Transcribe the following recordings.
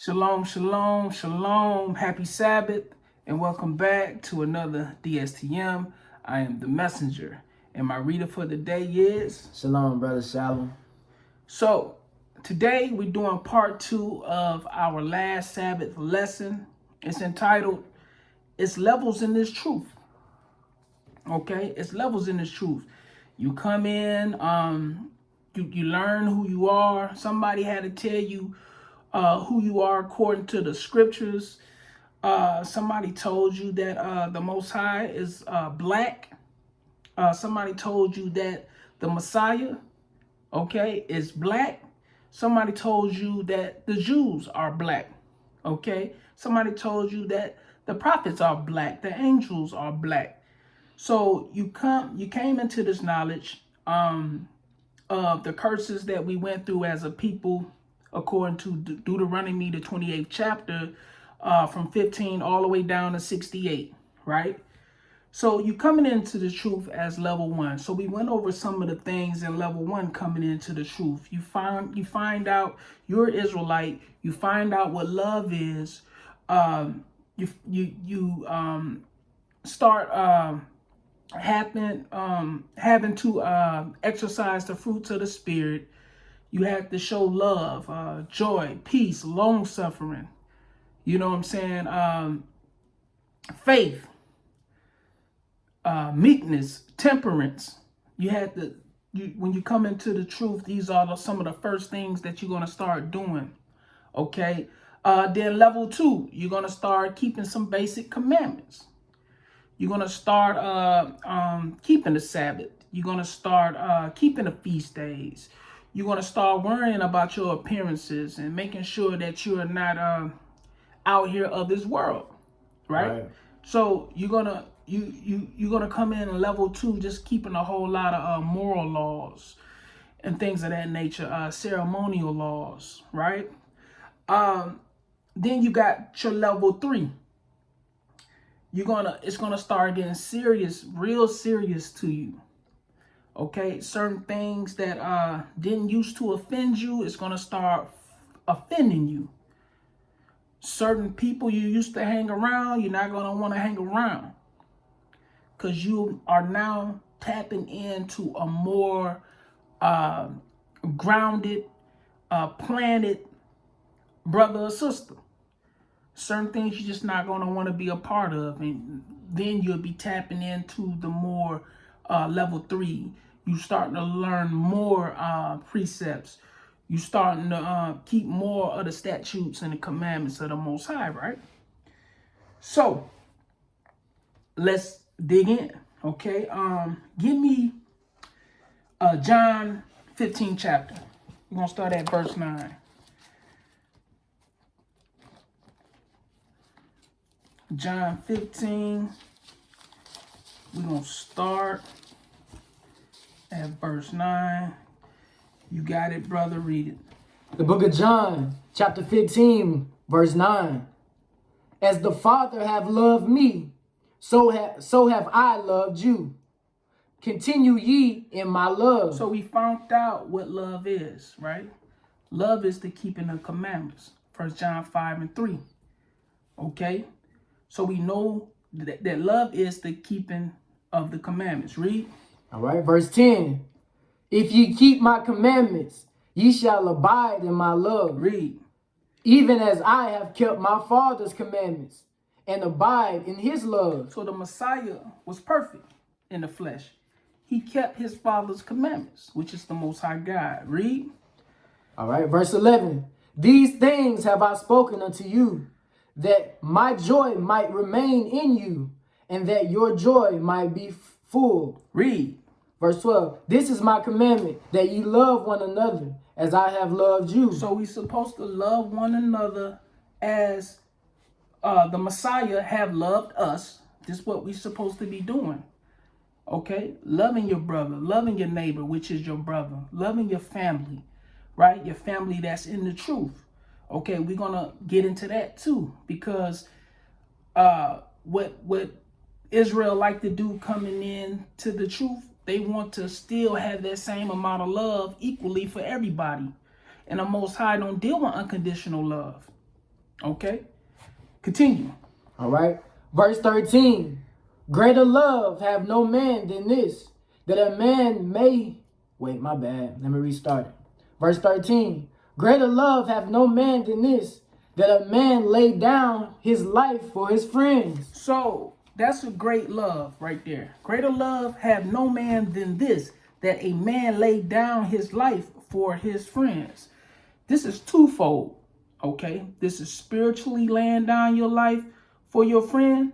Shalom, shalom, shalom. Happy Sabbath, and welcome back to another DSTM. I am the messenger, and my reader for the day is... Shalom, brother. Shalom. So, today we're doing part 2 of our last Sabbath lesson. It's entitled, It's Levels in This Truth. Okay? It's levels in this truth. You come in, you learn who you are. Somebody had to tell you who you are according to the scriptures. Somebody told you that the Most High is black. Somebody told you that the Messiah, okay, is black. Somebody told you that the Jews are black. Okay. Somebody told you that the prophets are black. The angels are black. So you came into this knowledge of the curses that we went through as a people, according to Deuteronomy, the 28th chapter, from 15 all the way down to 68, right? So you coming into the truth as level 1. So we went over some of the things in level 1 coming into the truth. You find out you're Israelite. You find out what love is. You start having to exercise the fruits of the Spirit. You have to show love, joy, peace, long suffering. You know what I'm saying? Faith, meekness, temperance. You have to, when you come into the truth, these are some of the first things that you're going to start doing. Okay. Then level 2, you're going to start keeping some basic commandments. You're going to start keeping the Sabbath. You're going to start keeping the feast days. You're going to start worrying about your appearances and making sure that you are not out here of this world, right? So you're gonna come in level 2, just keeping a whole lot of moral laws and things of that nature, ceremonial laws, right? Then you got your level 3. It's gonna start getting serious, real serious to you. Okay, certain things that didn't used to offend you, it's gonna start offending you. Certain people you used to hang around, you're not gonna want to hang around, because you are now tapping into a more grounded, planted brother or sister. Certain things you're just not gonna want to be a part of, and then you'll be tapping into the more level 3. You starting to learn more precepts. You starting to keep more of the statutes and the commandments of the Most High, right? So let's dig in, okay? Give me John 15 chapter. We're gonna start at verse 9. John 15. We're gonna start at verse 9. You got it, brother. Read it. The book of John, chapter 15, verse 9. As the Father have loved me, so have I loved you. Continue ye in my love. So we found out what love is, right? Love is the keeping of commandments. 1 John 5 and 3. Okay? So we know that love is the keeping of the commandments. Read. All right, verse 10. If ye keep my commandments, ye shall abide in my love. Read. Even as I have kept my Father's commandments and abide in his love. So the Messiah was perfect in the flesh. He kept his Father's commandments, which is the Most High God. Read. All right, verse 11. These things have I spoken unto you, that my joy might remain in you, and that your joy might be full. Read. Verse 12. This is my commandment, that ye love one another as I have loved you. So we're supposed to love one another as the Messiah have loved us. This is what we're supposed to be doing. Okay? Loving your brother, loving your neighbor, which is your brother, loving your family, right? Your family that's in the truth. Okay, we're gonna get into that too, because what Israel like to do coming in to the truth, they want to still have that same amount of love equally for everybody. And the Most High don't deal with unconditional love. Okay? Continue. All right. Verse 13. Greater love have no man than this, that a man may... Wait, my bad. Let me restart it. Verse 13. Greater love have no man than this, that a man lay down his life for his friends. So that's a great love right there. Greater love have no man than this, that a man lay down his life for his friends. This is twofold. Okay? This is spiritually laying down your life for your friend.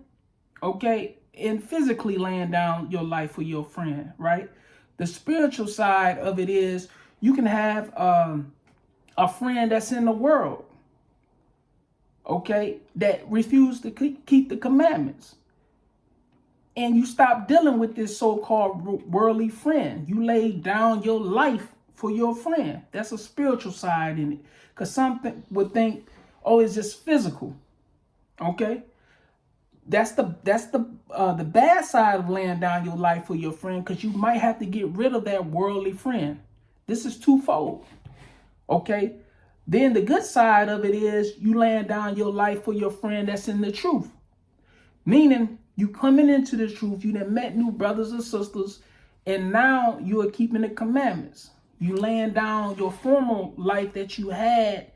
Okay? And physically laying down your life for your friend, right? The spiritual side of it is you can have a friend that's in the world, okay, that refuse to keep the commandments. And you stop dealing with this so-called worldly friend. You lay down your life for your friend. That's a spiritual side in it. Because some would think, oh, it's just physical. Okay? That's the bad side of laying down your life for your friend, because you might have to get rid of that worldly friend. This is twofold. Okay? Then the good side of it is you laying down your life for your friend that's in the truth. Meaning you coming into the truth, you done met new brothers and sisters, and now you are keeping the commandments. You laying down your former life that you had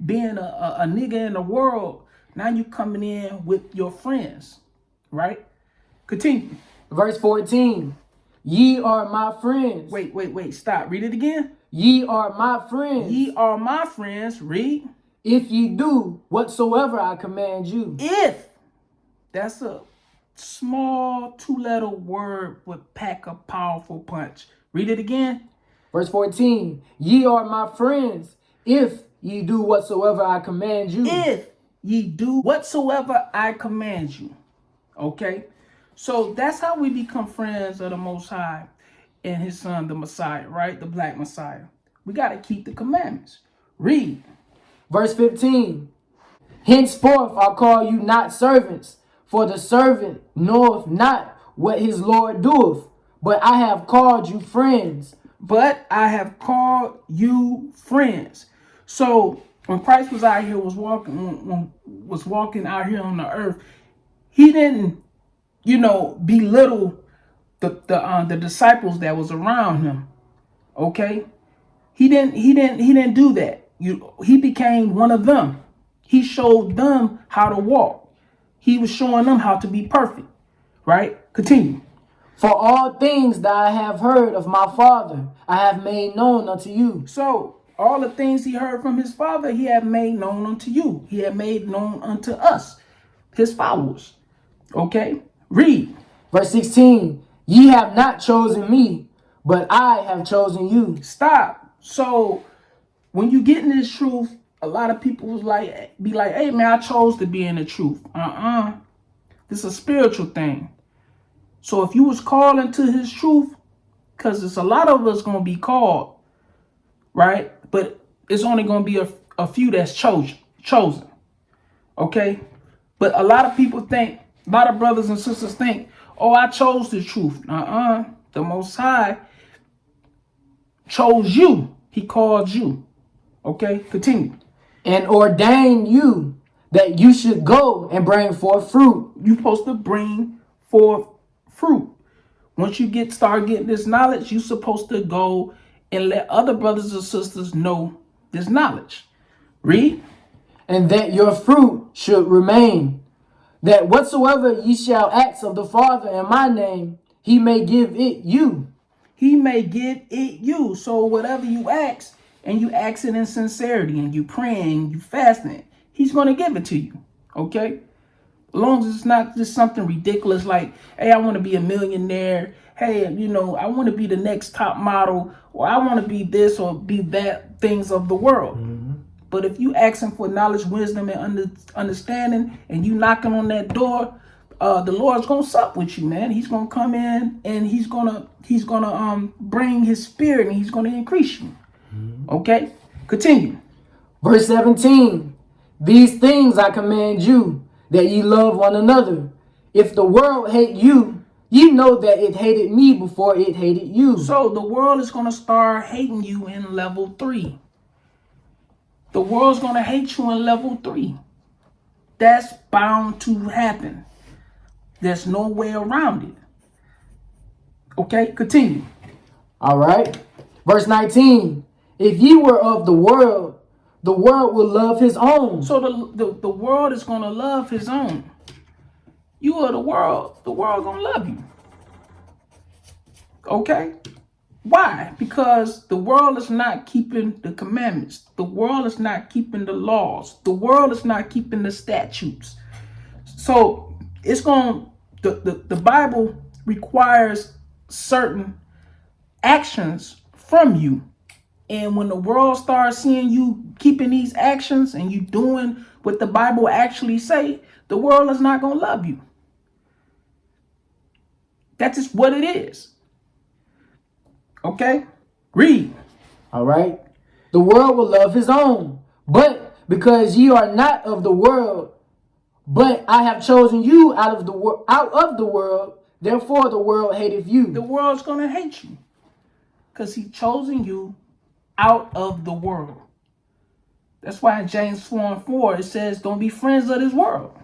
being a nigga in the world. Now you coming in with your friends, right? Continue. Verse 14. Ye are my friends. Wait. Stop. Read it again. Ye are my friends. Ye are my friends. Read. If ye do whatsoever I command you. If. That's a small 2-letter word would pack a powerful punch. Read it again. Verse 14. Ye are my friends if ye do whatsoever I command you. If ye do whatsoever I command you. Okay? So that's how we become friends of the Most High and his son, the Messiah, right? The black Messiah. We got to keep the commandments. Read. Verse 15. Henceforth I'll call you not servants, for the servant knoweth not what his Lord doeth, but I have called you friends. But I have called you friends. So when Christ was out here, was walking out here on the earth, he didn't, belittle the disciples that was around him. Okay, he didn't do that. He became one of them. He showed them how to walk. He was showing them how to be perfect. Right? Continue. For all things that I have heard of my Father, I have made known unto you. So all the things he heard from his Father, he had made known unto you. He had made known unto us, his followers. Okay? Read. Verse 16. Ye have not chosen me, but I have chosen you. Stop. So when you get in this truth, a lot of people be like, hey man, I chose to be in the truth. This is a spiritual thing. So if you was called into his truth, because it's a lot of us going to be called, right? But it's only going to be a few that's chosen. Okay? But a lot of people think, a lot of brothers and sisters think, oh, I chose the truth. The Most High chose you. He called you. Okay? Continue. And ordained you that you should go and bring forth fruit. You're supposed to bring forth fruit. Once you start getting this knowledge, you're supposed to go and let other brothers and sisters know this knowledge. Read. And that your fruit should remain, that whatsoever ye shall ask of the Father in my name, he may give it you. He may give it you. So whatever you ask, and you ask it in sincerity, and you praying, you fasting, he's going to give it to you. Okay? As long as it's not just something ridiculous like, hey, I want to be a millionaire. Hey, I want to be the next top model, or I want to be this or be that, things of the world. Mm-hmm. But if you asking for knowledge, wisdom, and understanding, and you knocking on that door, the Lord's gonna sup with you, man. He's gonna come in and he's gonna bring his spirit and he's gonna increase you. Mm-hmm. Okay, continue. Verse 17. These things I command you, that ye love one another. If the world hate you, ye know that it hated me before it hated you. So the world is gonna start hating you in level 3. The world's gonna hate you in level 3. That's bound to happen. There's no way around it. Okay, continue. All right. Verse 19. If ye were of the world will love his own. So the world is going to love his own. You are the world going to love you. Okay? Why? Because the world is not keeping the commandments. The world is not keeping the laws. The world is not keeping the statutes. So it's going the Bible requires certain actions from you. And when the world starts seeing you keeping these actions and you doing what the Bible actually say, the world is not going to love you. That's just what it is. Okay? Read. All right. The world will love his own. But because ye are not of the world, but I have chosen you out of the world, therefore the world hateth you. The world's going to hate you because he chosen you out of the world. That's why in James 4:4 it says, don't be friends of this world.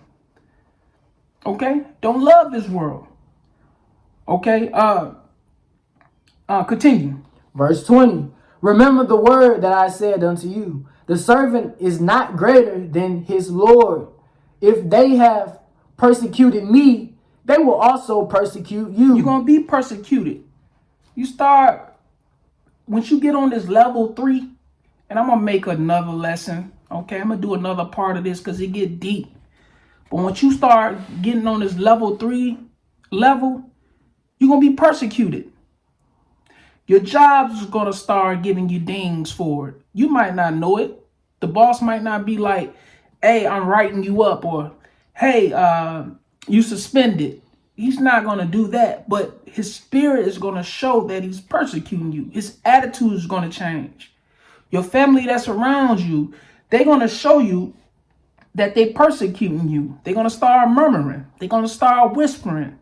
Okay? Don't love this world. Okay? Continue. Verse 20. Remember the word that I said unto you. The servant is not greater than his Lord. If they have persecuted me, they will also persecute you. You're going to be persecuted. You start, once you get on this level 3, and I'm going to make another lesson. Okay, I'm going to do another part of this because it get deep. But once you start getting on this level 3 level, you're going to be persecuted. Your job is going to start giving you dings for it. You might not know it. The boss might not be like, hey, I'm writing you up, or hey, you suspended. He's not going to do that, but his spirit is going to show that he's persecuting you. His attitude is going to change. Your family that's around you, they're going to show you that they're persecuting you. They're going to start murmuring. They're going to start whispering.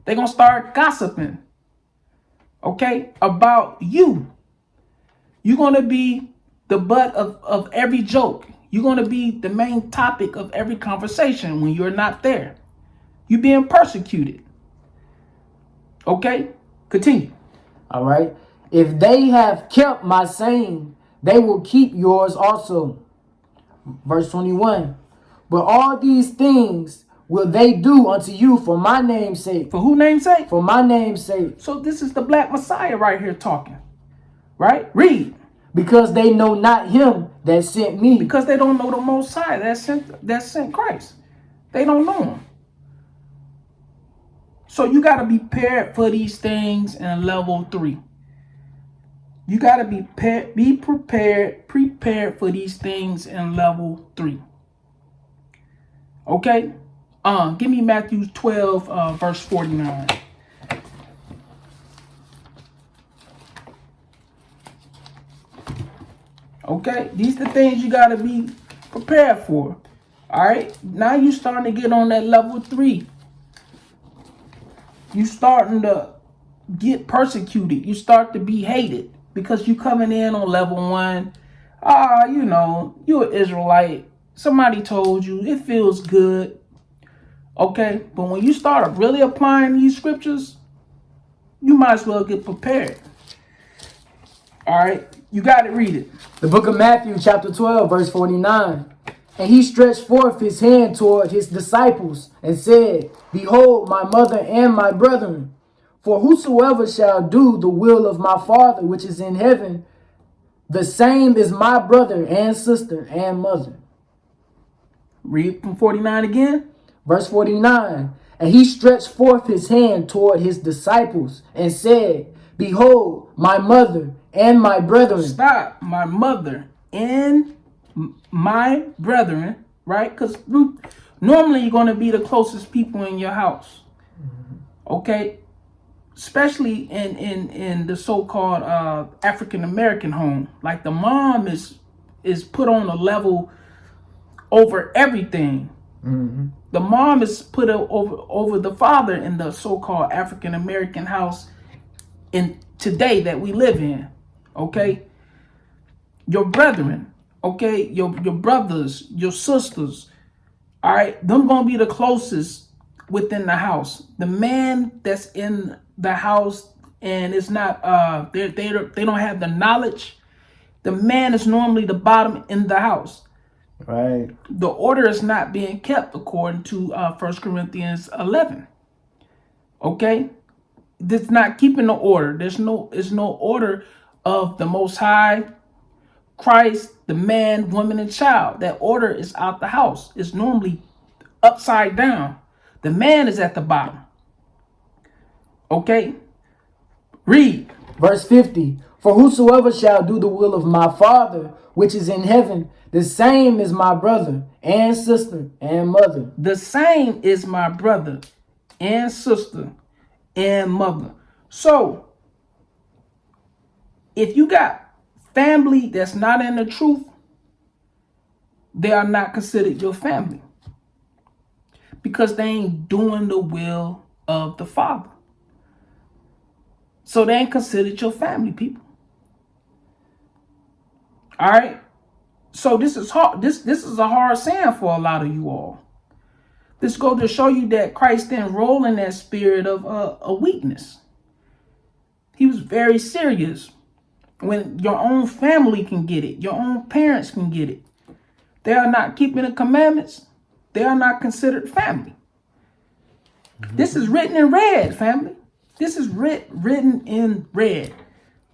They're going to start gossiping, okay, about you. You're going to be the butt of every joke. You're going to be the main topic of every conversation when you're not there. You're being persecuted. Okay? Continue. All right. If they have kept my saying, they will keep yours also. Verse 21. But all these things will they do unto you for my name's sake. For whose name's sake? For my name's sake. So this is the Black Messiah right here talking. Right? Read. Because they know not him that sent me. Because they don't know the Most High that sent Christ. They don't know him. So you got to be prepared for these things in level 3. You got to be prepared for these things in level 3. Okay? Give me Matthew 12, verse 49. Okay? These are the things you got to be prepared for. All right? Now you starting to get on that level 3. You starting to get persecuted. You start to be hated because you coming in on level 1. You're an Israelite. Somebody told you. It feels good. Okay? But when you start really applying these scriptures, you might as well get prepared. All right? You got to read it. The book of Matthew, chapter 12, verse 49. And he stretched forth his hand toward his disciples and said, Behold, my mother and my brethren, for whosoever shall do the will of my Father which is in heaven, the same is my brother and sister and mother. Read from 49 again. Verse 49. And he stretched forth his hand toward his disciples and said, Behold, my mother and my brethren. Stop. My mother and my brethren, right? Because normally you're going to be the closest people in your house. Okay? Especially in the so-called African American home. Like the mom is put on a level over everything. Mm-hmm. The mom is put over the father in the so-called African American house in today that we live in. Okay? Your brethren, okay, your brothers, your sisters, All right, them gonna be the closest within the house. The man that's in the house and it's not they don't have the knowledge. The man is normally the bottom in the house. Right. The order is not being kept according to 1 Corinthians 11. Okay, it's not keeping the order. There's no order of the Most High, Christ, the man, woman, and child. That order is out the house. It's normally upside down. The man is at the bottom. Okay, read. Verse 50. For whosoever shall do the will of my Father, which is in heaven, the same is my brother and sister and mother. The same is my brother and sister and mother. So, if you got family that's not in the truth, they are not considered your family. Because they ain't doing the will of the Father. So they ain't considered your family, people. All right. So this is hard. This is a hard saying for a lot of you all. This goes to show you that Christ didn't roll in that spirit of a weakness. He was very serious. When your own family can get it, your own parents can get it. They are not keeping the commandments. They are not considered family. This is written in red, family. This is written in red.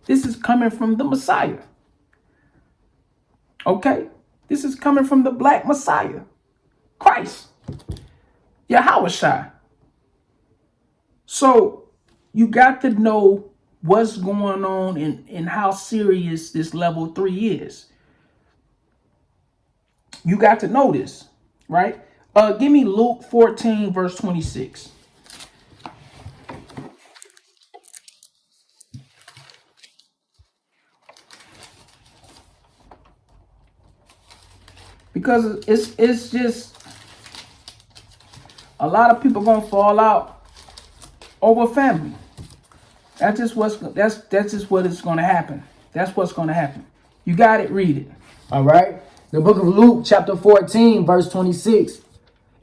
This is coming from the Messiah. Okay? This is coming from the black Messiah. Christ. Yahushua. So you got to know what's going on and how serious this level 3 is. You got to know this, right? Give me Luke 14, verse 26. Because it's just a lot of people gonna fall out over family. That's just what is gonna happen. That's what's gonna happen. You got it, read it. All right. The book of Luke, chapter 14, verse 26.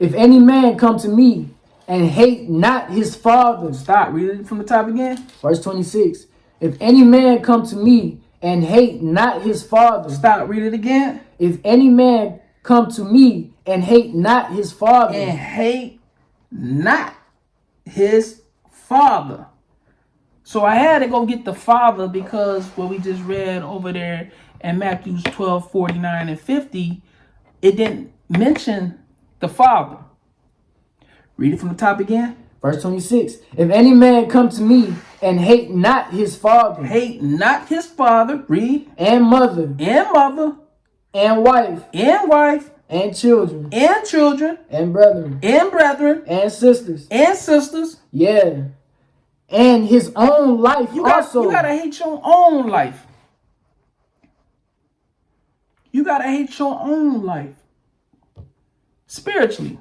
If any man come to me and hate not his father. Stop, read it from the top again. Verse 26. If any man come to me and hate not his father. Stop, read it again. If any man come to me and hate not his father. And hate not his father. So I had to go get the father because what we just read over there in Matthew 12, 49 and 50, it didn't mention the father. Read it from the top again. Verse 26. If any man come to me and hate not his father. Hate not his father. Read. And mother. And mother. And wife. And wife. And children. And children. And brethren. And brethren. And sisters. And sisters. Yeah. And his own life also. You gotta hate your own life. You gotta hate your own life. Spiritually.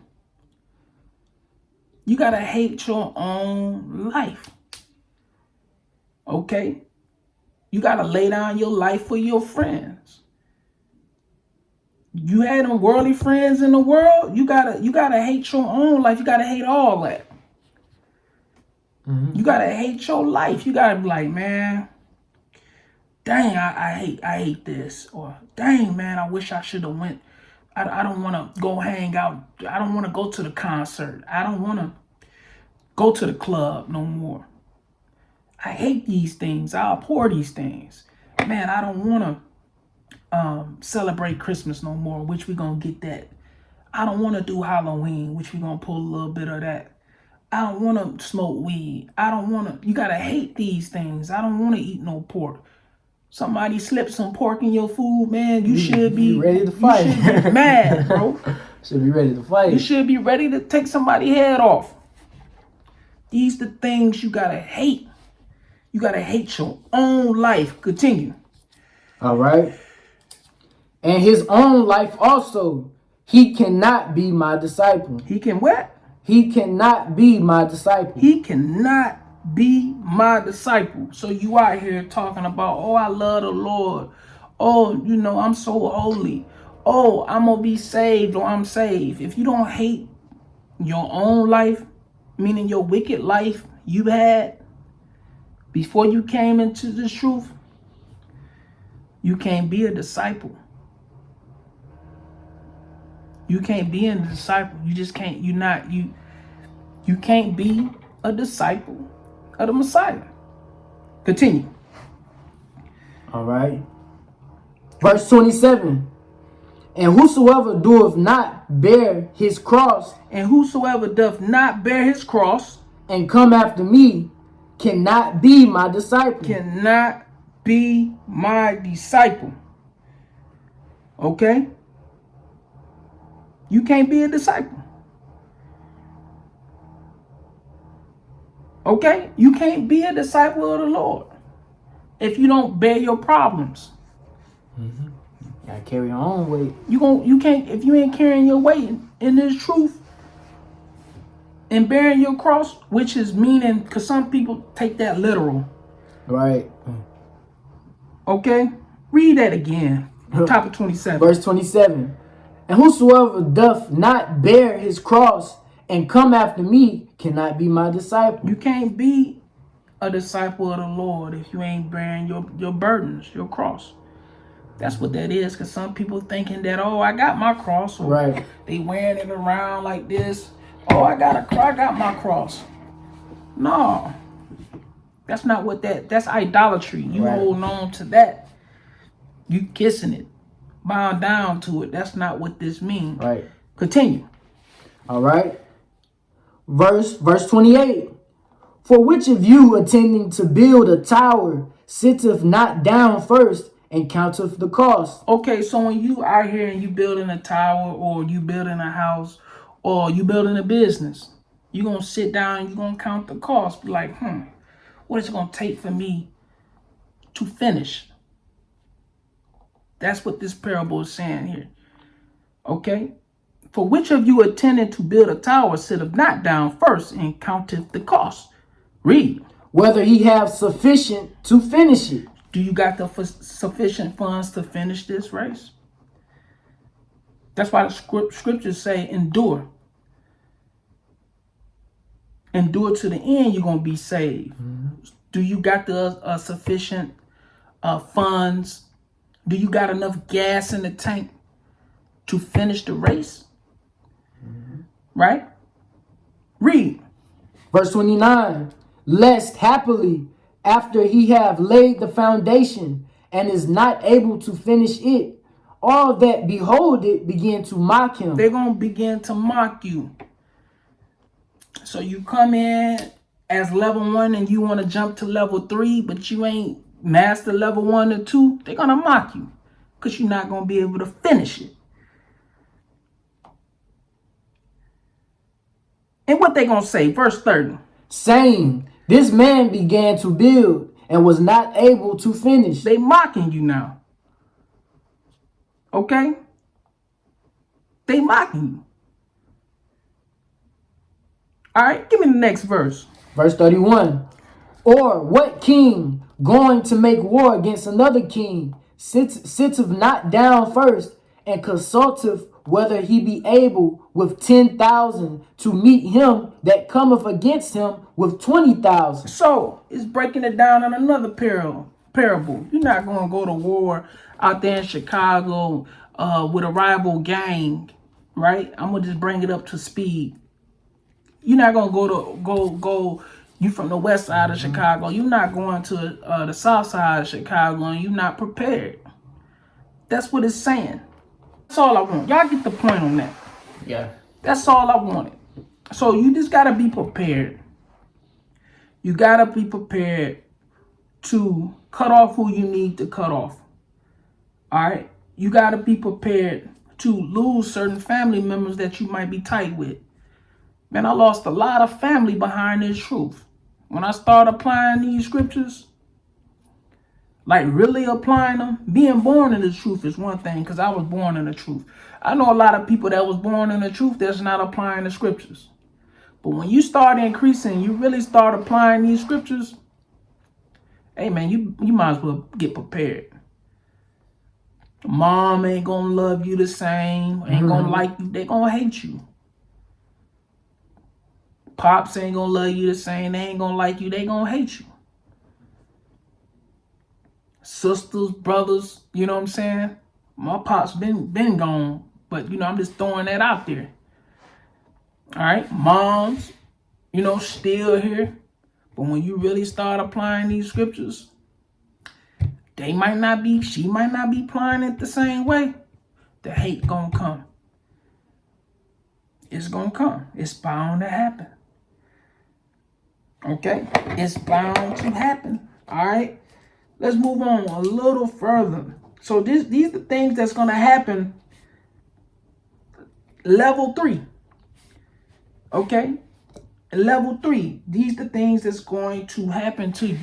You gotta hate your own life. Okay? You gotta lay down your life for your friends. You had them worldly friends in the world. You gotta hate your own life. You gotta hate all that. You gotta hate your life. You gotta be like, man, dang, I hate this. Or dang, man, I wish I should have went. I don't want to go hang out. I don't want to go to the concert. I don't want to go to the club no more. I hate these things. I abhor these things. Man, I don't want to celebrate Christmas no more, which we going to get that. I don't want to do Halloween, which we going to pull a little bit of that. I don't want to smoke weed. I don't want to. You got to hate these things. I don't want to eat no pork. Somebody slipped some pork in your food, man. You should be ready to fight. You should be mad, bro. Should be ready to fight. You should be ready to take somebody's head off. These the things you got to hate. You got to hate your own life. Continue. All right. And his own life also. He cannot be my disciple. He can what? He cannot be my disciple. He cannot be my disciple. So you out here talking about, oh, I love the Lord. Oh, I'm so holy. oh, I'm going to be saved or I'm saved. If you don't hate your own life, meaning your wicked life you had before you came into this truth, you can't be a disciple. You can't be a disciple. You just can't. You can't be a disciple of the Messiah. Continue. All right. Verse 27. And whosoever doeth not bear his cross, And whosoever doth not bear his cross, and come after me, cannot be my disciple. cannot be my disciple. Okay? You can't be a disciple. Okay? You can't be a disciple of the Lord if you don't bear your problems. Gotta carry your own weight. You can't, if you ain't carrying your weight in this truth and bearing your cross, which is meaning, because some people take that literal. Right. Okay? Read that again. Top of 27. Verse 27. And whosoever doth not bear his cross and come after me cannot be my disciple. You can't be a disciple of the Lord if you ain't bearing your burdens, your cross. That's what that is, because some people thinking that, oh, I got my cross. Or Right. they wearing it around like this. Oh, I got my cross. No. That's not what that's idolatry. You Right. holding on to that. You kissing it. Bound down to it. That's not what this means. Right. Continue. All right. Verse 28. For which of you attending to build a tower sitteth not down first and counteth the cost? Okay, so when you out here and you building a tower or you building a house or you building a business, you're going to sit down and you're going to count the cost. Be like, what is it going to take for me to finish? That's what this parable is saying here. Okay? For which of you attending to build a tower sitteth not down first and counteth the cost? Read. Whether he have sufficient to finish it. Do you got the sufficient funds to finish this race? That's why the scriptures say endure. Endure to the end, you're going to be saved. Do you got the sufficient funds? Do you got enough gas in the tank to finish the race? Right? Read. Verse 29. Lest happily, after he have laid the foundation and is not able to finish it, all that behold it begin to mock him. They're going to begin to mock you. So you come in as level 1 and you want to jump to level 3, but you ain't master level 1 or 2. They're going to mock you because you're not going to be able to finish it. And what they going to say? Verse 30. Saying, this man began to build and was not able to finish. They mocking you now. Okay? They mocking you. All right, give me the next verse. Verse 31. Or what king going to make war against another king sitteth not down first and consulteth whether he be able with 10,000 to meet him that cometh against him with 20,000. So it's breaking it down in another parable. You're not going to go to war out there in Chicago with a rival gang, right? I'm gonna just bring it up to speed. You're not gonna go. You from the west side of Chicago. You're not going to the south side of Chicago, and you're not prepared. That's what it's saying. That's all I want. Y'all get the point on that. Yeah. That's all I wanted. So you just gotta be prepared. You gotta be prepared to cut off who you need to cut off. All right. You gotta be prepared to lose certain family members that you might be tight with. Man, I lost a lot of family behind this truth. When I started applying these scriptures, like really applying them, being born in the truth is one thing, because I was born in the truth. I know a lot of people that was born in the truth that's not applying the scriptures. But when you start increasing, you really start applying these scriptures, hey man, you might as well get prepared. Mom ain't gonna love you the same, ain't gonna like you, they gonna hate you. Pops ain't gonna love you the same, they ain't gonna like you, they gonna hate you. Sisters, brothers, you know what I'm saying? My pops been gone, but you know, I'm just throwing that out there. All right, moms, you know, still here. But when you really start applying these scriptures, she might not be applying it the same way. The hate gonna come. It's gonna come. It's bound to happen. Okay? It's bound to happen. All right? Let's move on a little further. So these are the things that's gonna happen. Level 3. Okay? Level 3. These are the things that's going to happen to you.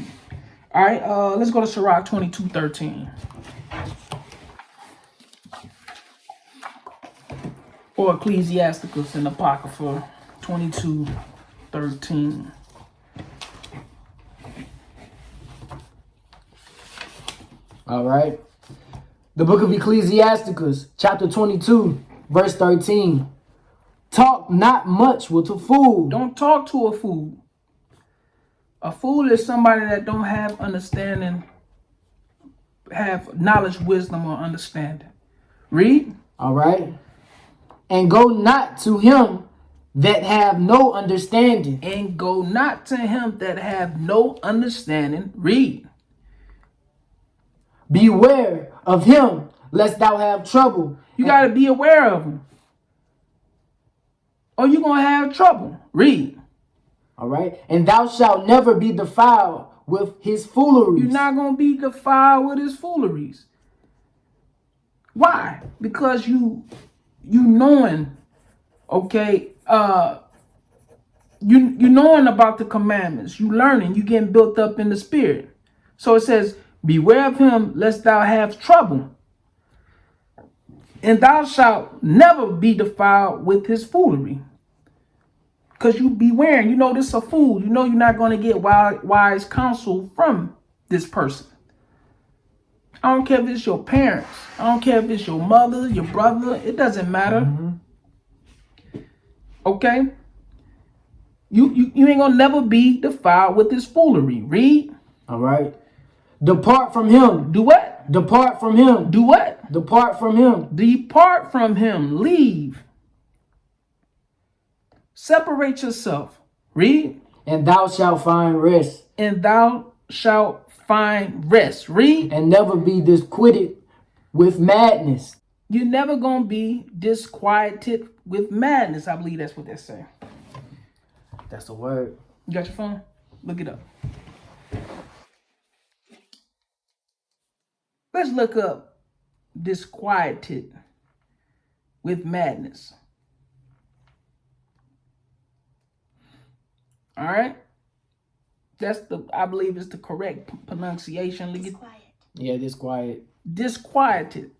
All right, let's go to Sirach 22:13. Or Ecclesiasticus in Apocrypha 22:13. All right. The book of Ecclesiasticus, chapter 22, verse 13. Talk not much with a fool. Don't talk to a fool. A fool is somebody that don't have understanding, have knowledge, wisdom, or understanding. Read. All right. And go not to him that have no understanding. And go not to him that have no understanding. Read. Beware of him, lest thou have trouble. You got to be aware of him, or you're going to have trouble. Read. All right. And thou shalt never be defiled with his fooleries. You're not going to be defiled with his fooleries. Why? Because you knowing, okay, you knowing about the commandments. You learning. You getting built up in the spirit. So it says, beware of him, lest thou have trouble. And thou shalt never be defiled with his foolery. Because you beware, you know this is a fool. You know you're not going to get wise counsel from this person. I don't care if it's your parents. I don't care if it's your mother, your brother. It doesn't matter. Okay? You ain't going to never be defiled with his foolery. Read. All right. Depart from him. Do what? Depart from him. Do what? Depart from him. Depart from him. Leave. Separate yourself. Read. And thou shalt find rest. And thou shalt find rest. Read. And never be disquieted with madness. You're never going to be disquieted with madness. I believe that's what they're saying. That's the word. You got your phone? Look it up. Let's look up disquieted with madness. All right? I believe it's the correct pronunciation. Disquiet. Yeah, disquiet. Disquieted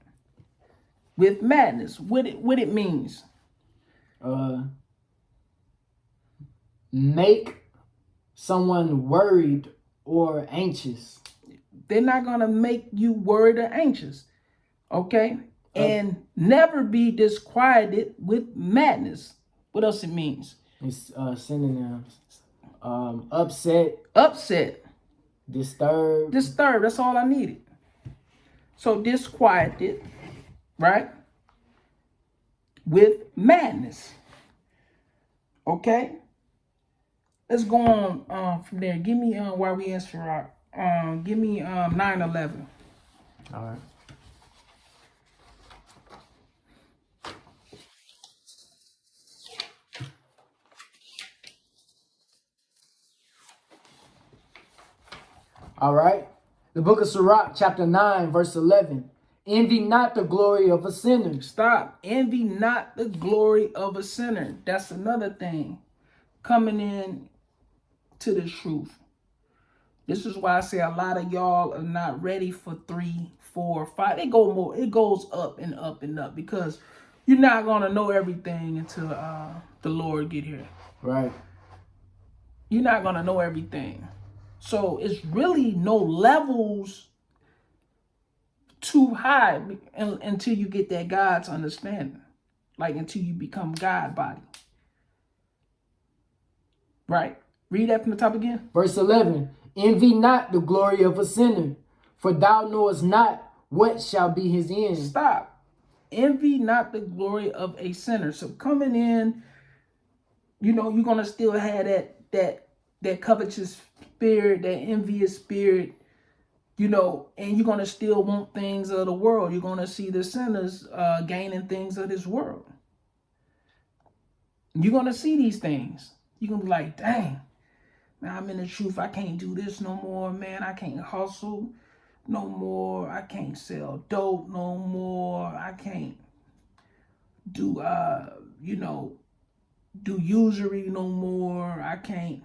with madness. What it means? Make someone worried or anxious. They're not going to make you worried or anxious. Okay? And never be disquieted with madness. What else it means? It's synonyms. Upset. Upset. Disturbed. Disturbed. That's all I needed. So disquieted, right? With madness. Okay? Let's go on from there. Give me while we in Sirach. Give me 9:11. All right. All right. The book of Sirach, chapter 9, verse 11. Envy not the glory of a sinner. Stop. Envy not the glory of a sinner. That's another thing. Coming in to the truth. This is why I say a lot of y'all are not ready for 3, 4, 5. It goes up and up and up because you're not gonna know everything until the Lord get here. Right. You're not gonna know everything. So it's really no levels too high until you get that God's understanding. Like until you become God body. Right. Read that from the top again. Verse 11. Envy not the glory of a sinner, for thou knowest not what shall be his end. Stop. Envy not the glory of a sinner. So coming in, you're going to still have that covetous spirit, that envious spirit, and you're going to still want things of the world. You're going to see the sinners gaining things of this world. You're going to see these things. You're going to be like, dang, man, I'm in the truth. I can't do this no more, man. I can't hustle no more. I can't sell dope no more. I can't do, do usury no more. I can't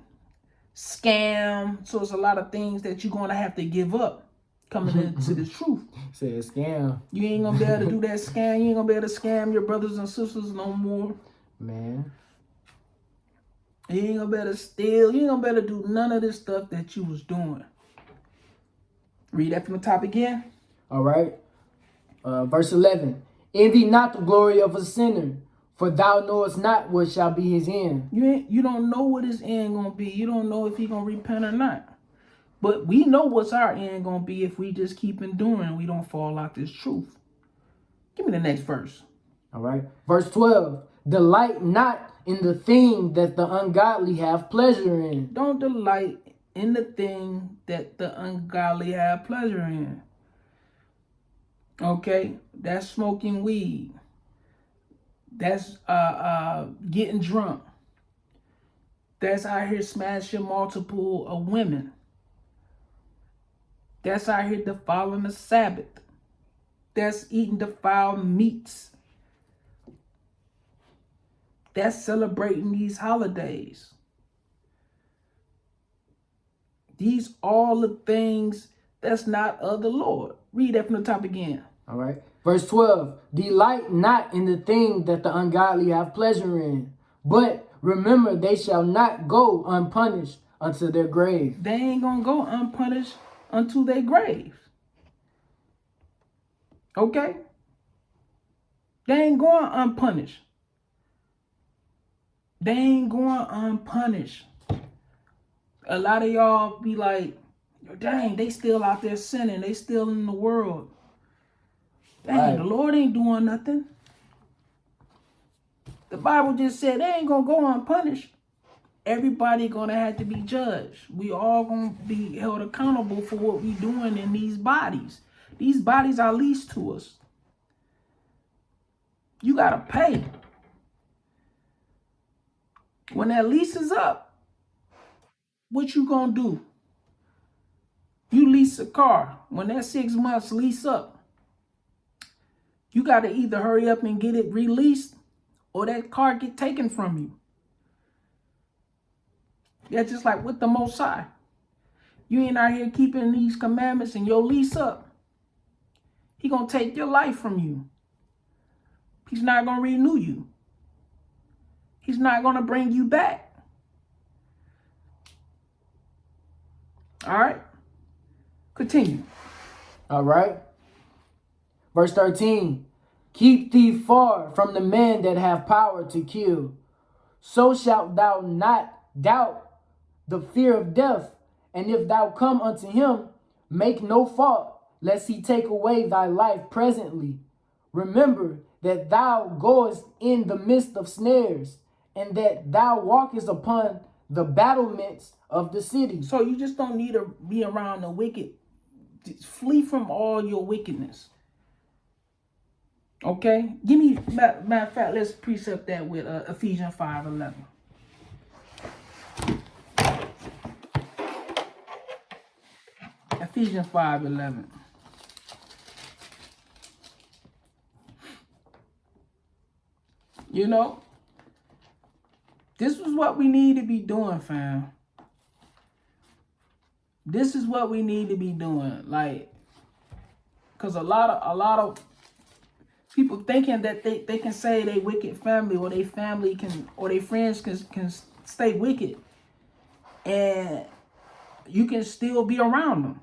scam. So it's a lot of things that you're going to have to give up coming into the truth. Say a scam. You ain't going to be able to do that scam. You ain't going to be able to scam your brothers and sisters no more. Man. You ain't going to be able to steal. You ain't going to be able to do none of this stuff that you was doing. Read that from the top again. All right. Verse 11. Envy not the glory of a sinner, for thou knowest not what shall be his end. You don't know what his end going to be. You don't know if he going to repent or not. But we know what's our end going to be if we just keep enduring. We don't fall out this truth. Give me the next verse. All right. Verse 12. Delight not in the thing that the ungodly have pleasure in. Don't delight in the thing that the ungodly have pleasure in. Okay? That's smoking weed. That's getting drunk. That's out here smashing multiple of women. That's out here defiling the Sabbath. That's eating defiled meats. That's celebrating these holidays. These all the things that's not of the Lord. Read that from the top again. All right. Verse 12. Delight not in the thing that the ungodly have pleasure in, but remember they shall not go unpunished unto their grave. They ain't going to go unpunished unto their grave. Okay? They ain't going unpunished. They ain't going unpunished. A lot of y'all be like, dang, they still out there sinning. They still in the world. Dang, right. The Lord ain't doing nothing. The Bible just said they ain't going to go unpunished. Everybody going to have to be judged. We all going to be held accountable for what we doing in these bodies. These bodies are leased to us. You got to pay. When that lease is up, what you going to do? You lease a car. When that 6 months lease up, you got to either hurry up and get it released or that car get taken from you. Yeah, just like with the Most High. You ain't out here keeping these commandments and your lease up. He going to take your life from you. He's not going to renew you. He's not going to bring you back. All right. Continue. All right. Verse 13. Keep thee far from the men that have power to kill. So shalt thou not doubt the fear of death. And if thou come unto him, make no fault, lest he take away thy life presently. Remember that thou goest in the midst of snares, and that thou walkest upon the battlements of the city. So you just don't need to be around the wicked. Just flee from all your wickedness. Okay? Give me, matter of fact, let's precept that with Ephesians 5:11. Ephesians 5:11. You know, this is what we need to be doing, fam. This is what we need to be doing. Like, because a lot of people thinking that they can say they wicked family or they family can or their friends can stay wicked and you can still be around them.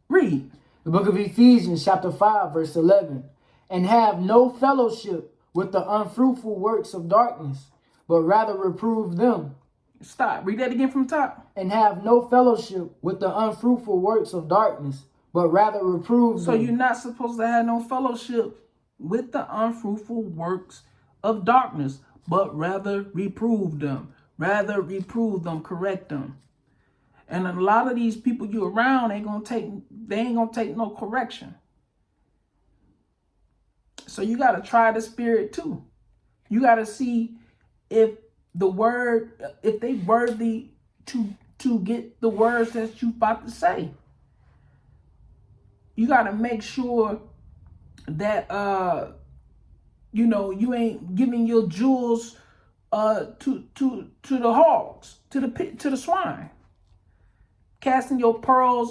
Read. Read. The book of Ephesians, chapter 5, verse 11. And have no fellowship with the unfruitful works of darkness, but rather reprove them. Stop. Read that again from the top. And have no fellowship with the unfruitful works of darkness, but rather reprove So them. you're not supposed to have no fellowship with the unfruitful works of darkness, but rather reprove them. Rather reprove them, correct them. And a lot of these people you around ain't gonna take no correction. So you gotta try the spirit too. You gotta see if they worthy to get the words that you about to say. You gotta make sure that you ain't giving your jewels to the hogs, to the pit, to the swine. Casting your pearls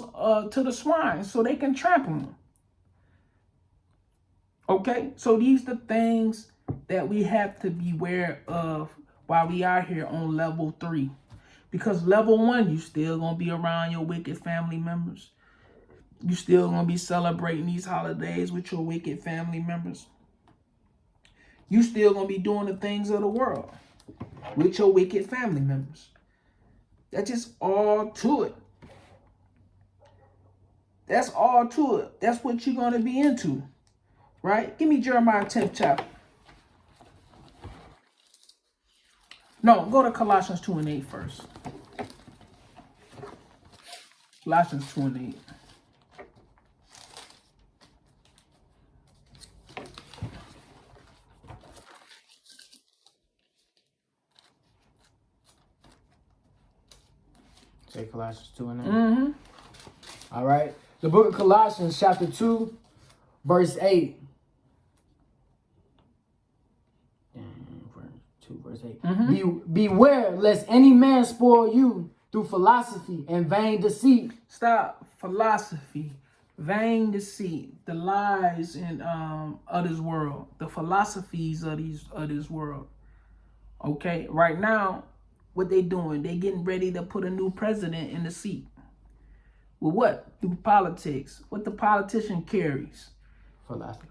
to the swine so they can trample them. Okay, so these are the things that we have to beware of while we are here on level 3. Because level 1, you still gonna be around your wicked family members. You still gonna be celebrating these holidays with your wicked family members. You still gonna be doing the things of the world with your wicked family members. That's just all to it. That's all to it. That's what you're gonna be into. Right? Give me Jeremiah 10th chapter. No, go to Colossians 2 and 8 first. Colossians 2 and 8. Say Colossians 2 and 8. Mm-hmm. All right. The book of Colossians, chapter 2, verse 8. 2, verse 8. Mm-hmm. Beware lest any man spoil you through philosophy and vain deceit. Stop. Philosophy, vain deceit, the lies of this world, the philosophies of this world. Okay, right now, what they doing? They getting ready to put a new president in the seat. With what? Through politics. What the politician carries?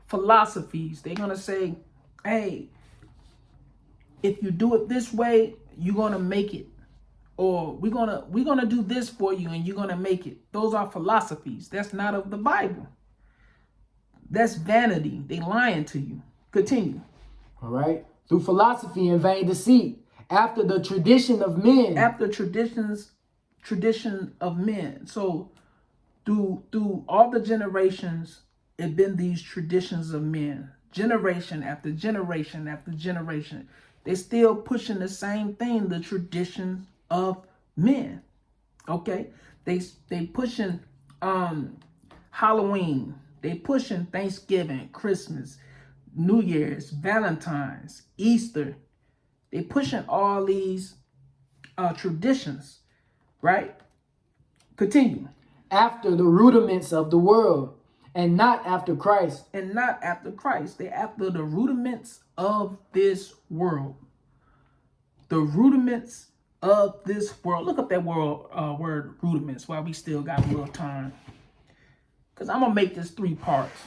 Philosophies. They're gonna say, hey, if you do it this way, you're gonna make it. Or we're gonna do this for you and you're gonna make it. Those are philosophies. That's not of the Bible. That's vanity. They lying to you. Continue. All right. Through philosophy and vain deceit, after the tradition of men. After tradition of men. So through all the generations, it been these traditions of men. Generation after generation after generation. They still pushing the same thing, the traditions of men. Okay? They pushing Halloween. They pushing Thanksgiving, Christmas, New Year's, Valentine's, Easter. They pushing all these traditions, right? Continue. After the rudiments of the world, and not after Christ. And not after Christ. They after the rudiments of this world. The rudiments of this world. Look up that word rudiments while we still got a little time. Because I'm going to make this 3 parts.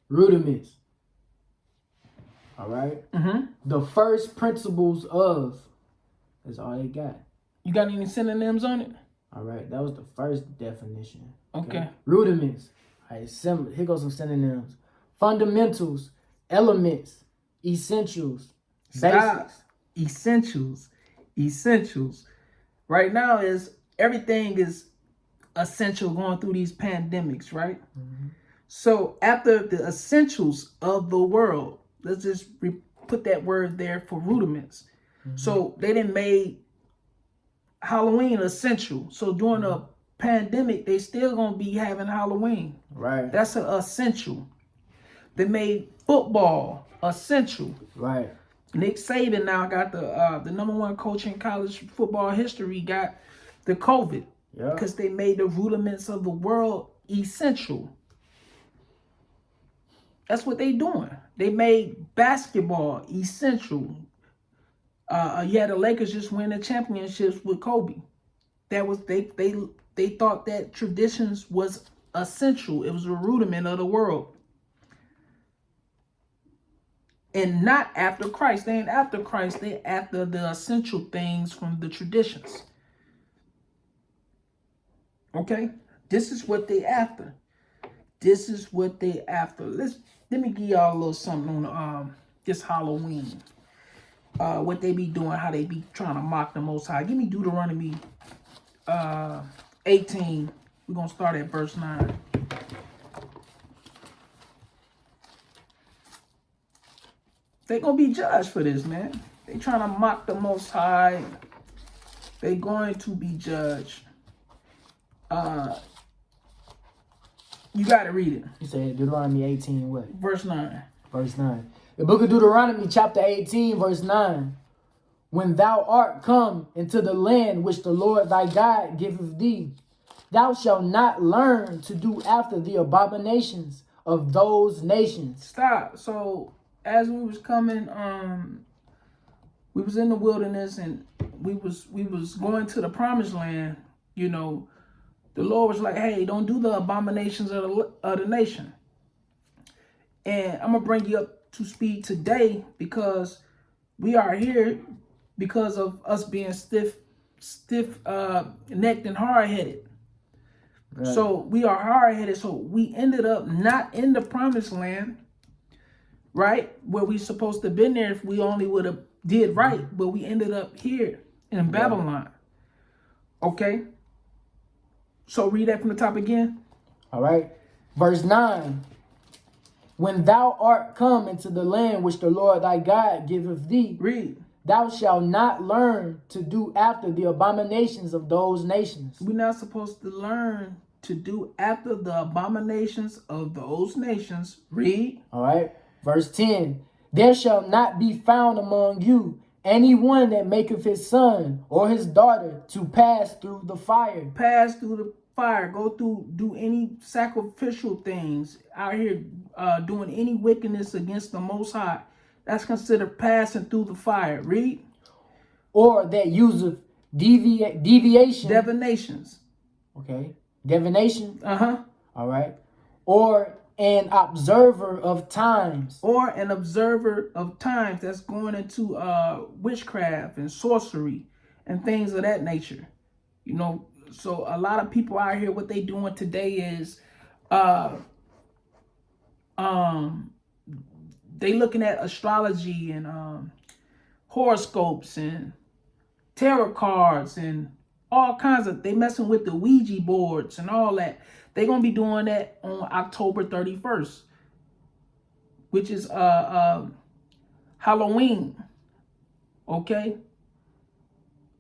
Rudiments. All right. Mm-hmm. The first principles of. That's all they got. You got any synonyms on it? All right. That was the first definition. Okay. Rudiments. All right. Here goes some synonyms. Fundamentals. Elements. Essentials. Stop. Basics. Essentials. Right now everything is essential going through these pandemics, right? Mm-hmm. So after the essentials of the world, let's just put that word there for rudiments. Mm-hmm. So they didn't made Halloween essential. So during a pandemic, they still gonna be having Halloween. Right. That's an essential. They made football essential. Right. Nick Saban now got the number 1 coach in college football history, got the COVID. Yeah. Because they made the rudiments of the world essential. That's what they doing. They made basketball essential. Yeah, the Lakers just win the championships with Kobe. That was they thought that traditions was essential. It was a rudiment of the world. And not after Christ. They ain't after Christ. They after the essential things from the traditions. Okay? This is what they after. This is what they after. Let me give y'all a little something on this Halloween. What they be doing, how they be trying to mock the Most High. Give me Deuteronomy 18. We're gonna start at verse 9. They're gonna be judged for this, man. They trying to mock the Most High. They're going to be judged. You gotta read it. You said Deuteronomy 18, what? Verse 9. Verse 9. The book of Deuteronomy, chapter 18, verse 9. When thou art come into the land which the Lord thy God giveth thee, thou shalt not learn to do after the abominations of those nations. Stop. So as we was coming, we was in the wilderness and we was going to the promised land. You know, the Lord was like, "Hey, don't do the abominations of the nation." And I'm gonna bring you up to speed today because we are here because of us being stiff necked and hard headed. Right. So we are hard headed. So we ended up not in the promised land, right? Where we supposed to have been there if we only would have did right, but we ended up here in Babylon. Okay. So read that from the top again. All right. Verse 9. When thou art come into the land which the Lord thy God giveth thee, read. Thou shalt not learn to do after the abominations of those nations. We're not supposed to learn to do after the abominations of those nations. Read. All right. Verse 10. There shall not be found among you any one that maketh his son or his daughter to pass through the fire. Pass through the fire. Go through, do any sacrificial things out here, doing any wickedness against the Most High. That's considered passing through the fire. Read. Or that useth deviation. Divinations. Okay. Divination. Uh-huh. All right. Or an observer of times. Or an observer of times. That's going into witchcraft and sorcery and things of that nature. You know, so a lot of people out here, what they doing today is they looking at astrology and horoscopes and tarot cards and all kinds of, they messing with the Ouija boards and all that. They're going to be doing that on October 31st, which is Halloween. Okay?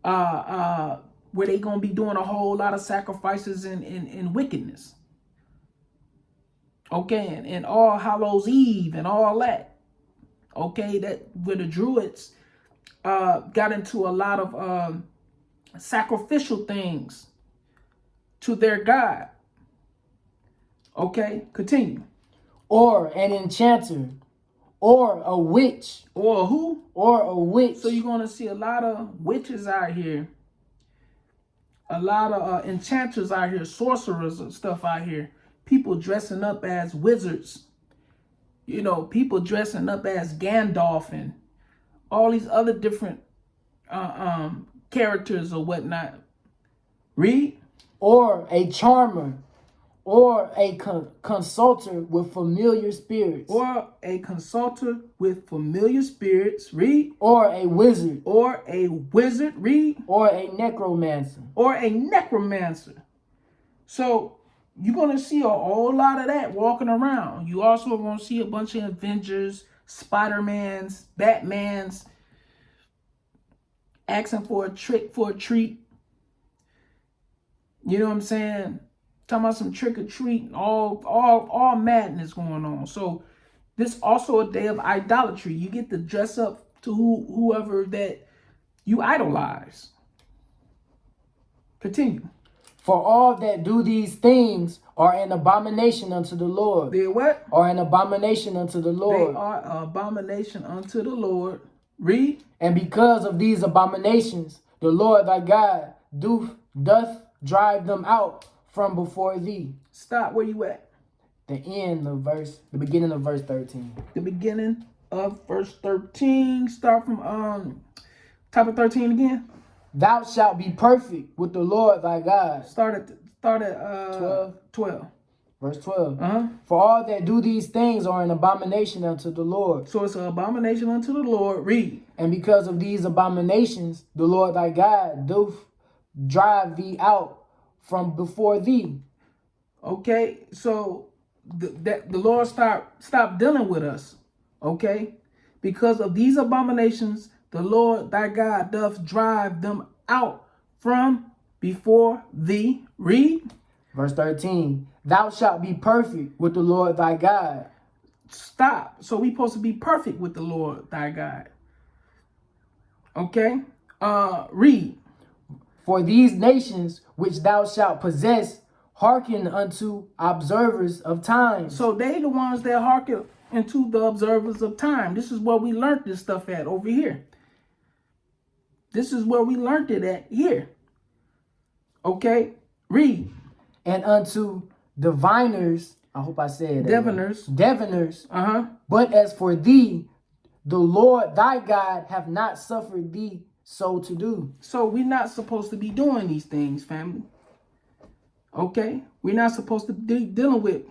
Where they going to be doing a whole lot of sacrifices and wickedness. Okay, and All Hallows Eve and all that. Okay, that where the Druids got into a lot of sacrificial things to their God. Okay, continue. Or an enchanter, or a witch. Or who? Or a witch. So you're going to see a lot of witches out here. A lot of enchanters out here, sorcerers and stuff out here. People dressing up as wizards. You know, people dressing up as Gandalf and all these other different characters or whatnot. Read. Or a charmer. Or a consulter with familiar spirits. Or a consulter with familiar spirits. Read. Or a wizard. Or a wizard. Read. Or a necromancer. Or a necromancer. So you're going to see a whole lot of that walking around. You also going to see a bunch of Avengers, Spider-Mans, Batmans, asking for a trick for a treat. You know what I'm saying? Talking about some trick or treat, all madness going on. So this also a day of idolatry. You get to dress up to whoever that you idolize. Continue. For all that do these things are an abomination unto the Lord. They what? Are an abomination unto the They Lord. are an abomination unto the Lord. Read. And because of these abominations, the Lord thy God doth drive them out from before thee. Stop where you at. The beginning of verse 13. The beginning of verse 13. Start from top of 13 again. Thou shalt be perfect with the Lord thy God. Start at 12. Verse 12. Uh-huh. For all that do these things are an abomination unto the Lord. So it's an abomination unto the Lord. Read. And because of these abominations, the Lord thy God doth drive thee out from before thee. Okay, so the Lord stop dealing with us. Okay, because of these abominations, the Lord thy God doth drive them out from before thee. Read. Verse 13. Thou shalt be perfect with the Lord thy God. Stop. So we supposed to be perfect with the Lord thy God. Okay. Read. For these nations which thou shalt possess hearken unto observers of times. So they the ones that hearken into the observers of time. This is where we learned this stuff at over here. This is where we learned it at here. Okay. Read. And unto diviners, I hope I said that. Diviners. Uh-huh. But as for thee, the Lord thy God hath not suffered thee so to do. So we're not supposed to be doing these things, family. Okay? We're not supposed to be dealing with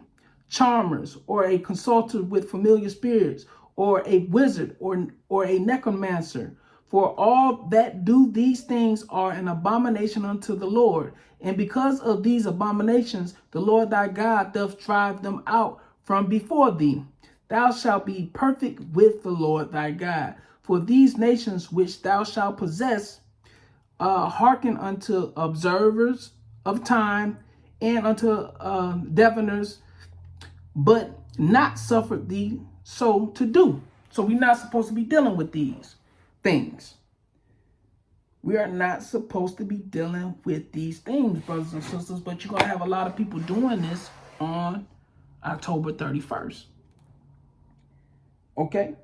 charmers or a consultant with familiar spirits or a wizard or a necromancer. For all that do these things are an abomination unto the Lord. And because of these abominations, the Lord thy God doth drive them out from before thee. Thou shalt be perfect with the Lord thy God. For these nations which thou shalt possess hearken unto observers of time and unto diviners, but not suffered thee so to do. So we're not supposed to be dealing with these things. We are not supposed to be dealing with these things, brothers and sisters, but you're going to have a lot of people doing this on October 31st. Okay?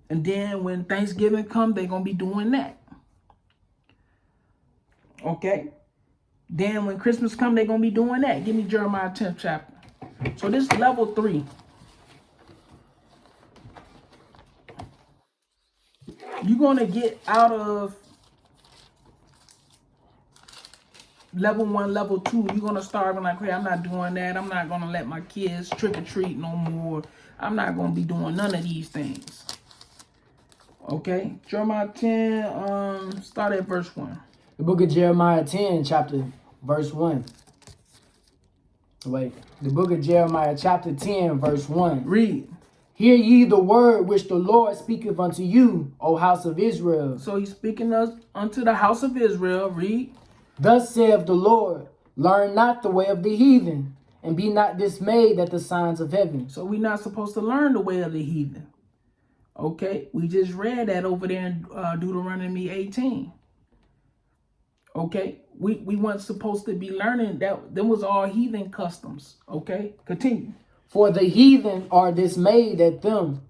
And then when Thanksgiving comes, they're going to be doing that. Okay? Then when Christmas comes, they're going to be doing that. Give me Jeremiah 10th chapter. So this is level 3. You're going to get out of level 1, level 2. You're going to start being like, hey, I'm not doing that. I'm not going to let my kids trick or treat no more. I'm not going to be doing none of these things. Okay? Jeremiah 10, start at verse 1. The book of Jeremiah 10, chapter verse 1. The book of Jeremiah chapter 10, verse 1. Read. Hear ye the word which the Lord speaketh unto you, O house of Israel. So he's speaking unto the house of Israel. Read. Thus saith the Lord, learn not the way of the heathen, and be not dismayed at the signs of heaven. So we're not supposed to learn the way of the heathen. Okay, we just read that over there in Deuteronomy 18. Okay, we weren't supposed to be learning that. Them was all heathen customs. Okay, continue. For the heathen are dismayed at them,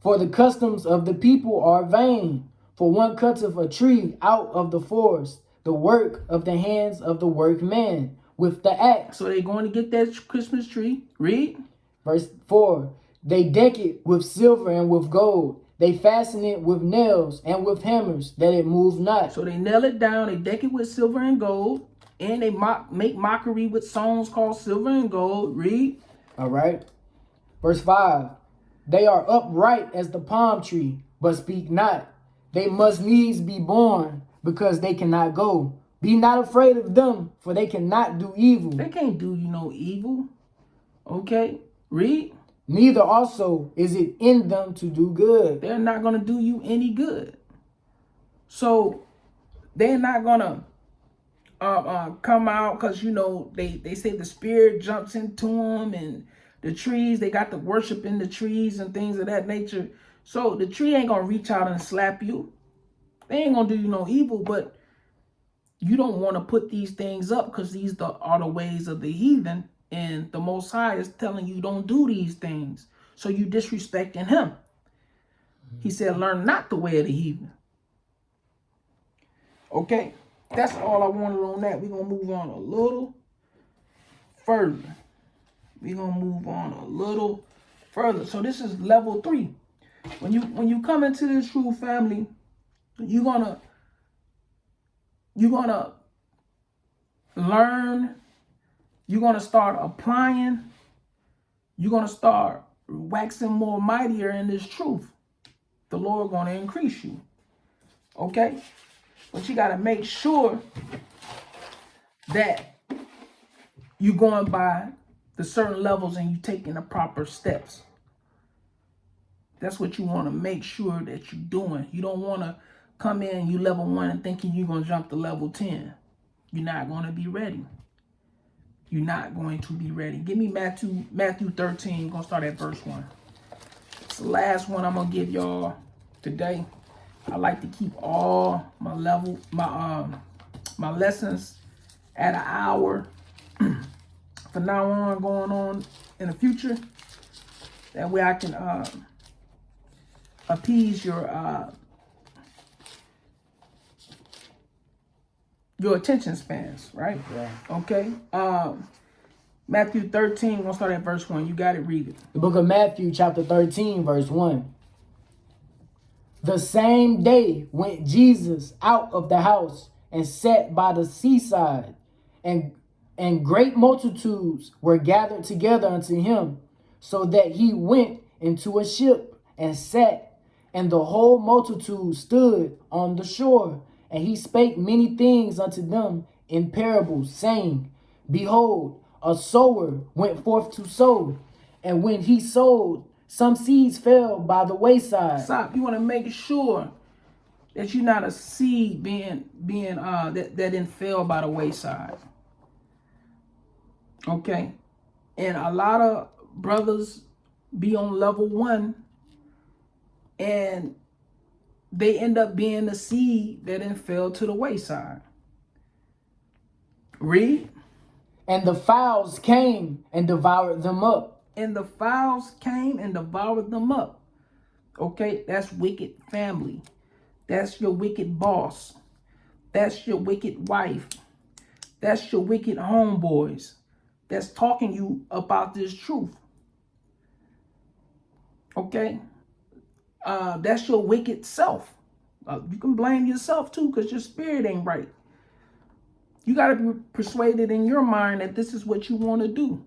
for the customs of the people are vain. For one cutteth a tree out of the forest, the work of the hands of the workman with the axe. So they're going to get that Christmas tree. Read. Verse 4. They deck it with silver and with gold. They fasten it with nails and with hammers, that it move not. So they nail it down, they deck it with silver and gold, and they make mockery with songs called silver and gold. Read. All right. Verse 5. They are upright as the palm tree, but speak not. They must needs be born, because they cannot go. Be not afraid of them, for they cannot do evil. They can't do you no evil. Okay. Read. Neither also is it in them to do good. They're not going to do you any good. So they're not going to come out because, you know, they say the spirit jumps into them, and the trees, they got to worship in the trees and things of that nature. So the tree ain't going to reach out and slap you. They ain't going to do you no evil, but you don't want to put these things up because these are the ways of the heathen. And the Most High is telling you don't do these things. So you disrespecting him. He said, learn not the way of the heathen. Okay, that's all I wanted on that. We're going to move on a little further. So this is level 3. When you come into this true family, you're gonna learn, you're gonna start applying, you're gonna start waxing more mightier in this truth. The Lord gonna increase you. Okay? But you gotta make sure that you're going by the certain levels and you taking the proper steps. That's what you want to make sure that you're doing. You don't want to come in, you level 1 and thinking you're going to jump to level 10. You're not going to be ready. You're not going to be ready. Give me Matthew 13. I'm going to start at verse 1. It's the last one I'm going to give y'all today. I like to keep all my lessons at an hour from now on, going on in the future. That way I can appease your attention spans, right? Yeah. Okay. Matthew 13, we're going to start at verse 1. You got it, read it. The book of Matthew, chapter 13, verse 1. The same day went Jesus out of the house and sat by the seaside, and great multitudes were gathered together unto him, so that he went into a ship and sat, and the whole multitude stood on the shore. And he spake many things unto them in parables, saying, Behold, a sower went forth to sow, and when he sowed, some seeds fell by the wayside. Stop. You want to make sure that you're not a seed that didn't fail by the wayside. Okay. And a lot of brothers be on level 1 and they end up being the seed that then fell to the wayside. Read. And the fowls came and devoured them up. And the fowls came and devoured them up. Okay, that's wicked family. That's your wicked boss. That's your wicked wife. That's your wicked homeboys. That's talking you about this truth. Okay? That's your wicked self. You can blame yourself too, because your spirit ain't right. You got to be persuaded in your mind that this is what you want to do.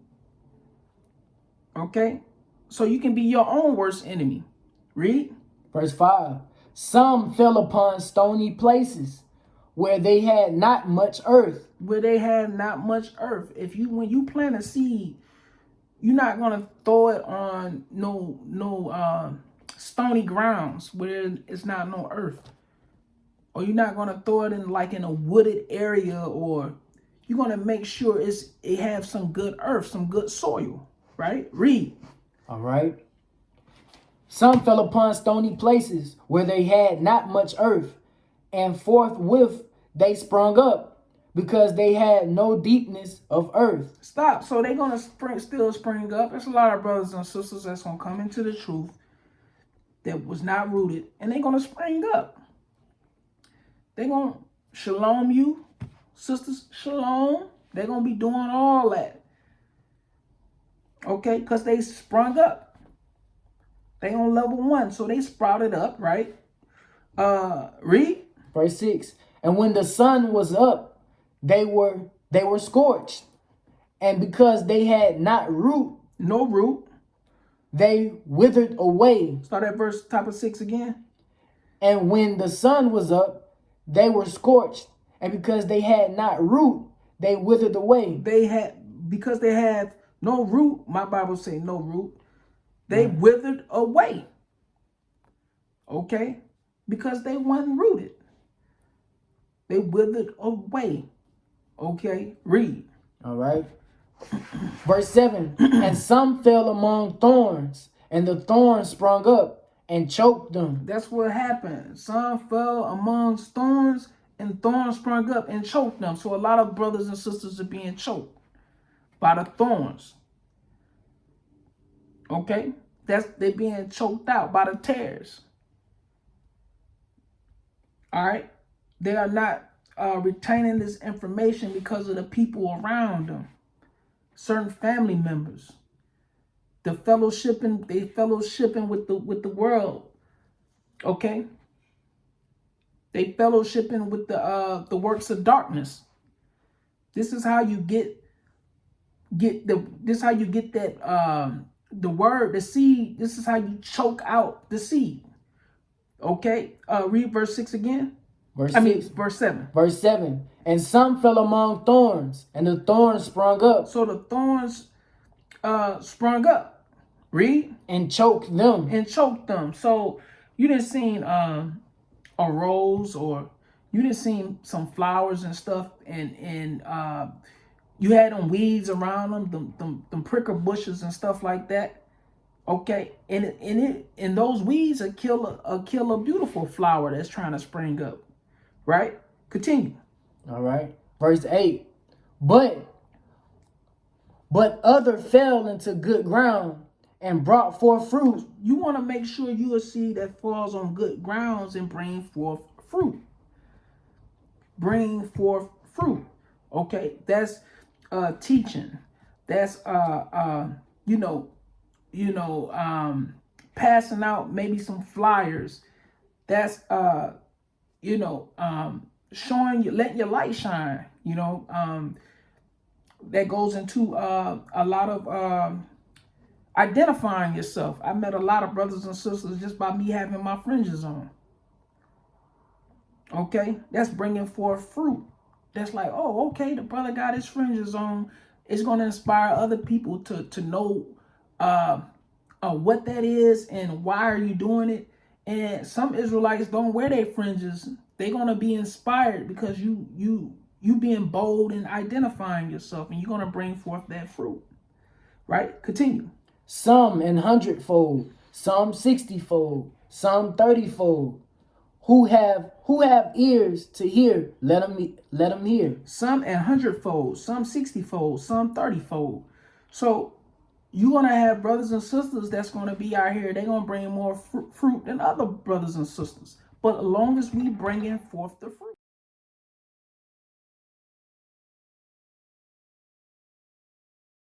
Okay? So you can be your own worst enemy. Read. Verse 5. Some fell upon stony places where they had not much earth. Where they had not much earth. When you plant a seed, you're not going to throw it on no stony grounds where it's not no earth. Or you're not going to throw it in a wooded area, or you're going to make sure it has some good earth, some good soil, right? Read. All right. Some fell upon stony places where they had not much earth, and forthwith they sprung up, because they had no deepness of earth. Stop. So they're going to still spring up. There's a lot of brothers and sisters that's going to come into the truth that was not rooted, and they're going to spring up. They're going to shalom you, sisters, shalom. They're going to be doing all that. Okay? Because they sprung up. They on level 1, so they sprouted up, right? Read. Verse 6. And when the sun was up, they were scorched. And because they had not no root, they withered away. Start at verse top of 6 again. And when the sun was up, they were scorched. And because they had not root, they withered away. Because they have no root, my Bible say no root, they withered away. Okay? Because they weren't rooted. They withered away. Okay? Read. All right. Verse 7. And some fell among thorns, and the thorns sprung up and choked them. That's what happened. Some fell amongst thorns, and thorns sprung up and choked them. So a lot of brothers and sisters are being choked. by the thorns. Okay? They're being choked out by the tares. All right? They are not retaining this information because of the people around them, certain family members. They fellowshipping with the world. Okay? They fellowshipping with the works of darkness. This is how you get that the word, the seed. This is how you choke out the seed. Okay? Read verse 6 again. Verse 7. Verse 7. And some fell among thorns, and the thorns sprung up. So the thorns sprung up. Read. And choked them. So you didn't see a rose, or you didn't see some flowers and stuff, and you had them weeds around them prickle bushes and stuff like that. Okay, and those weeds will kill a beautiful flower that's trying to spring up. Right? Continue. All right. Verse 8. But other fell into good ground and brought forth fruit. You want to make sure you a seed that falls on good grounds and bring forth fruit. Bring forth fruit. Okay, that's teaching. That's passing out maybe some flyers. That's showing you, letting your light shine. That goes into a lot of identifying yourself. I met a lot of brothers and sisters just by me having my fringes on. Okay, that's bringing forth fruit. That's like, oh, okay, the brother got his fringes on. It's going to inspire other people to know what that is and why are you doing it. And some Israelites don't wear their fringes. They're going to be inspired because you being bold and identifying yourself, and you're going to bring forth that fruit. Right? Continue. Some an 100-fold, some 60-fold, some 30-fold. Who have ears to hear, let them hear. Some an 100-fold, some 60-fold, some 30-fold. So you're going to have brothers and sisters that's going to be out here. They're going to bring more fruit than other brothers and sisters. But as long as we bringing forth the fruit.